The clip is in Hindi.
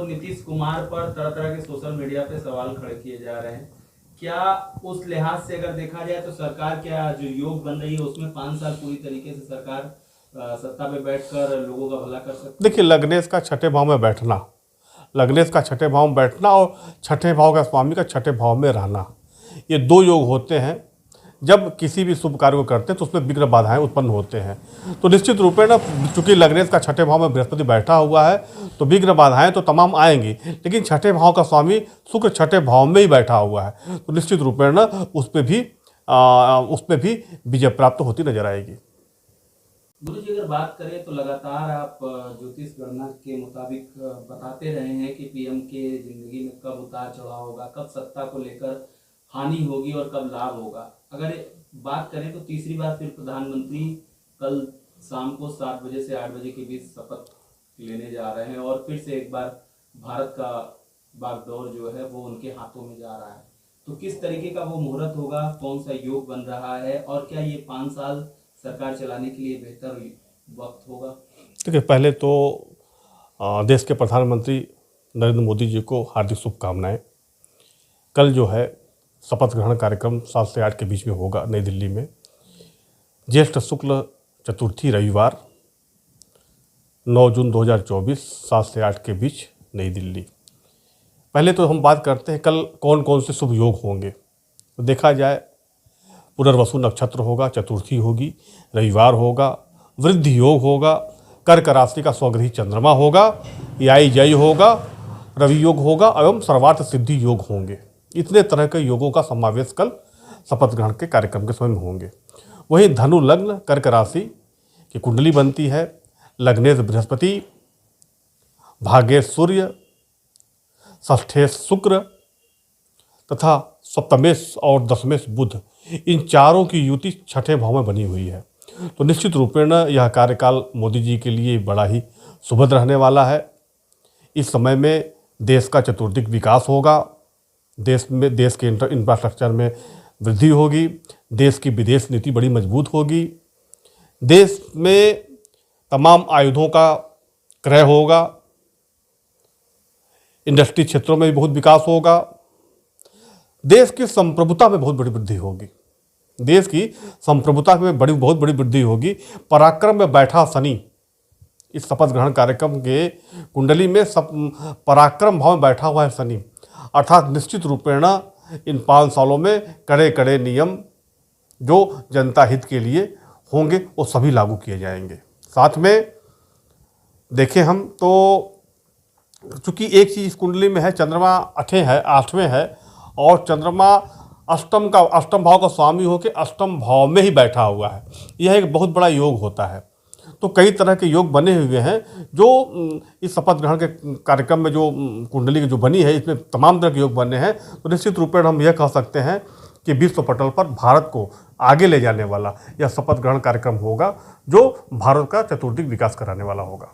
तो नीतीश कुमार पर तरह तरह के सोशल मीडिया पे सवाल खड़े किए जा रहे हैं। क्या उस लिहाज से अगर देखा जाए तो सरकार क्या जो योग बन रही है उसमें 5 साल पूरी तरीके से सरकार सत्ता पे बैठकर लोगों का भला कर सकती है? देखिए, लग्नेश का छठे भाव में बैठना, लग्नेश का छठे भाव में बैठना और छठे भाव का स्वामी का छठे भाव में रहना, ये दो योग होते हैं। जब किसी भी शुभ कार्य को करते हैं तो उसमें विघ्न बाधाएं उत्पन्न होते हैं। तो निश्चित रूप में ना, चूंकि लग्नेश का छठे भाव में बृहस्पति बैठा हुआ है तो विघ्न बाधाएं तो तमाम आएंगी, लेकिन छठे भाव का स्वामी शुक्र छठे भाव में ही बैठा हुआ है, तो निश्चित रूप में ना उस पर भी विजय प्राप्त होती नजर आएगी। गुरु जी, अगर बात करें तो लगातार आप ज्योतिष गणना के मुताबिक बताते रहे हैं कि पीएम के जिंदगी में कब उतार चढ़ाव होगा, कब सत्ता को लेकर हानि होगी और कब लाभ होगा। अगर बात करें तो तीसरी बार फिर प्रधानमंत्री कल शाम को 7 बजे से 8 बजे के बीच शपथ लेने जा रहे हैं और फिर से एक बार भारत का बागडोर जो है वो उनके हाथों में जा रहा है। तो किस तरीके का वो मुहूर्त होगा, कौन सा योग बन रहा है और क्या ये 5 साल सरकार चलाने के लिए बेहतर वक्त होगा? देखिए, पहले तो देश के प्रधानमंत्री नरेंद्र मोदी जी को हार्दिक शुभकामनाएं। कल जो है शपथ ग्रहण कार्यक्रम 7 से 8 के बीच में होगा नई दिल्ली में, ज्येष्ठ शुक्ल चतुर्थी रविवार 9 जून 2024 7 से 8 के बीच नई दिल्ली। पहले तो हम बात करते हैं कल कौन कौन से शुभ योग होंगे। तो देखा जाए, पुनर्वसु नक्षत्र होगा, चतुर्थी होगी, रविवार होगा, वृद्धि योग होगा, कर्क राशि का स्वगृही चंद्रमा होगा, याई जय होगा, रवि योग होगा एवं सर्वार्थ सिद्धि योग होंगे। इतने तरह के योगों का समावेश कल शपथ ग्रहण के कार्यक्रम के समय में होंगे। वहीं धनु लग्न कर्क राशि की कुंडली बनती है। लग्नेश बृहस्पति, भाग्येश सूर्य, षष्ठेश शुक्र तथा सप्तमेश और दशमेश बुध, इन चारों की युति छठे भाव में बनी हुई है। तो निश्चित रूपेण यह कार्यकाल मोदी जी के लिए बड़ा ही सुभद रहने वाला है। इस समय में देश का चतुर्दिक विकास होगा, देश के इंफ्रास्ट्रक्चर में वृद्धि होगी, देश की विदेश नीति बड़ी मजबूत होगी, देश में तमाम आयुधों का क्रय होगा, इंडस्ट्री क्षेत्रों में भी बहुत विकास होगा, देश की संप्रभुता में बहुत बड़ी वृद्धि होगी, देश की संप्रभुता में बहुत बड़ी वृद्धि होगी। पराक्रम में बैठा शनि, इस शपथ ग्रहण कार्यक्रम के कुंडली में सब पराक्रम भाव में बैठा हुआ है शनि, अर्थात निश्चित रूपेण इन 5 सालों में कड़े कड़े नियम जो जनता हित के लिए होंगे वो सभी लागू किए जाएंगे। साथ में देखें हम तो चूंकि एक चीज़ इस कुंडली में है, चंद्रमा 8वें है और चंद्रमा अष्टम भाव का स्वामी होकर अष्टम भाव में ही बैठा हुआ है। यह एक बहुत बड़ा योग होता है। तो कई तरह के योग बने हुए हैं जो इस शपथ ग्रहण के कार्यक्रम में जो कुंडली जो बनी है, इसमें तमाम तरह के योग बने हैं। तो निश्चित रूप में हम यह कह सकते हैं कि विश्व पटल पर भारत को आगे ले जाने वाला यह शपथ ग्रहण कार्यक्रम होगा जो भारत का चतुर्दिक विकास कराने वाला होगा।